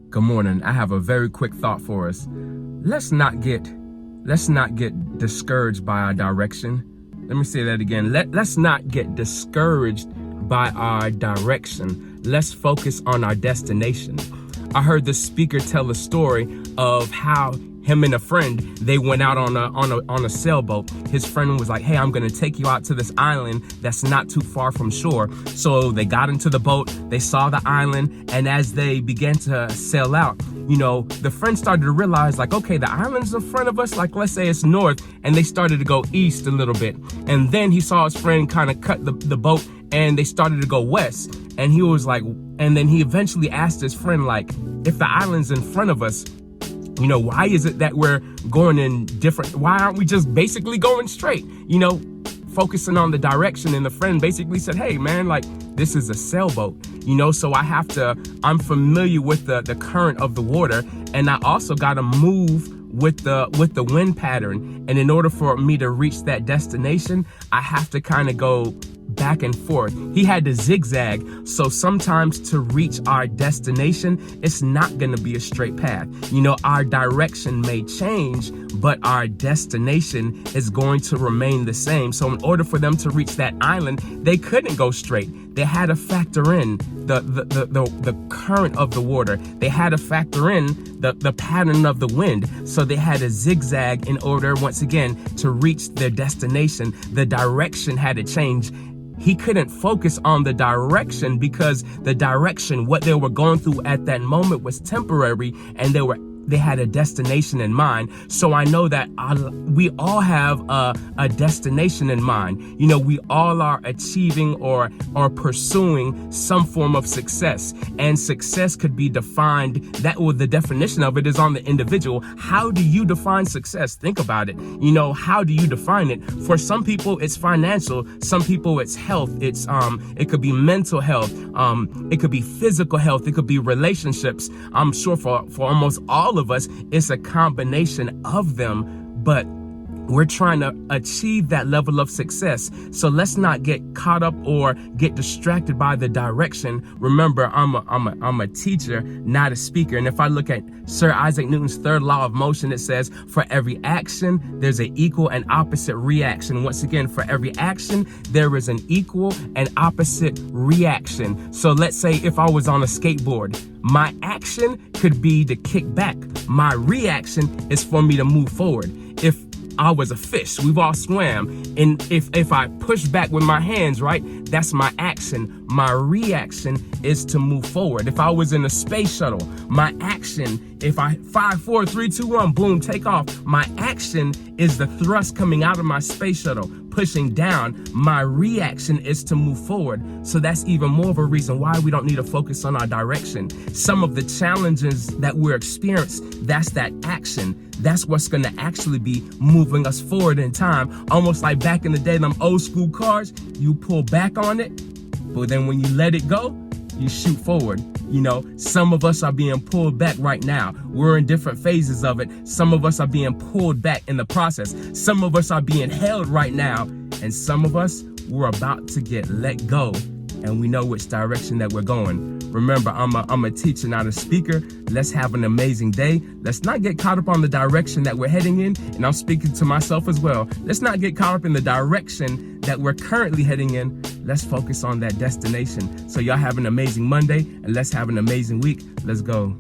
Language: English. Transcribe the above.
Good morning. I have a very quick thought for us. Let's not get discouraged by our direction. Let me say that again. Let's not get discouraged by our direction. Let's focus on our destination. I heard the speaker tell a story of how him and a friend, they went out on a sailboat. His friend was like, hey, I'm gonna take you out to this island that's not too far from shore. So they got into the boat, they saw the island, and as they began to sail out, the friend started to realize, like, okay, the island's in front of us, like, let's say it's north, and they started to go east a little bit. And then he saw his friend kind of cut the boat, and they started to go west. And he was like, and then he eventually asked his friend, like, if the island's in front of us, why is it that we're going in different, why aren't we just basically going straight, focusing on the direction? And the friend basically said, hey man, like, this is a sailboat, so I'm familiar with the current of the water, and I also got to move with the wind pattern. And in order for me to reach that destination, I have to kind of go back and forth. He had to zigzag. So sometimes to reach our destination, it's not going to be a straight path. Our direction may change, but our destination is going to remain the same. So in order for them to reach that island, they couldn't go straight. They had to factor in the current of the water. They had to factor in the pattern of the wind. So they had to zigzag in order, once again, to reach their destination. The direction had to change. He couldn't focus on the direction because the direction, what they were going through at that moment, was temporary, and they had a destination in mind. So I know that we all have a destination in mind. We all are achieving or pursuing some form of success, and success could be defined, the definition of it is on the individual. How do you define success? Think about it. How do you define it? For some people, it's financial. Some people, it's health. It could be mental health. It could be physical health. It could be relationships. I'm sure for almost all of us, it's a combination of them, but we're trying to achieve that level of success. So let's not get caught up or get distracted by the direction. Remember, I'm a teacher, not a speaker. And if I look at Sir Isaac Newton's third law of motion, it says, for every action, there's an equal and opposite reaction. Once again, for every action, there is an equal and opposite reaction. So let's say if I was on a skateboard, my action could be to kick back. My reaction is for me to move forward. If I was a fish, we've all swam, and if I push back with my hands, right, that's my action. My reaction is to move forward. If I was in a space shuttle, my action, if I 5, 4, 3, 2, 1, boom, take off, my action is the thrust coming out of my space shuttle, pushing down. My reaction is to move forward. So that's even more of a reason why we don't need to focus on our direction. Some of the challenges that we're experiencing, that's that action. That's what's going to actually be moving us forward in time. Almost like back in the day, them old school cars, you pull back on it, but then when you let it go, you shoot forward. Some of us are being pulled back right now. We're in different phases of it. Some of us are being pulled back in the process. Some of us are being held right now. And some of us, we're about to get let go. And we know which direction that we're going. Remember, I'm a teacher, not a speaker. Let's have an amazing day. Let's not get caught up on the direction that we're heading in. And I'm speaking to myself as well. Let's not get caught up in the direction that we're currently heading in. Let's focus on that destination. So y'all have an amazing Monday, and let's have an amazing week. Let's go.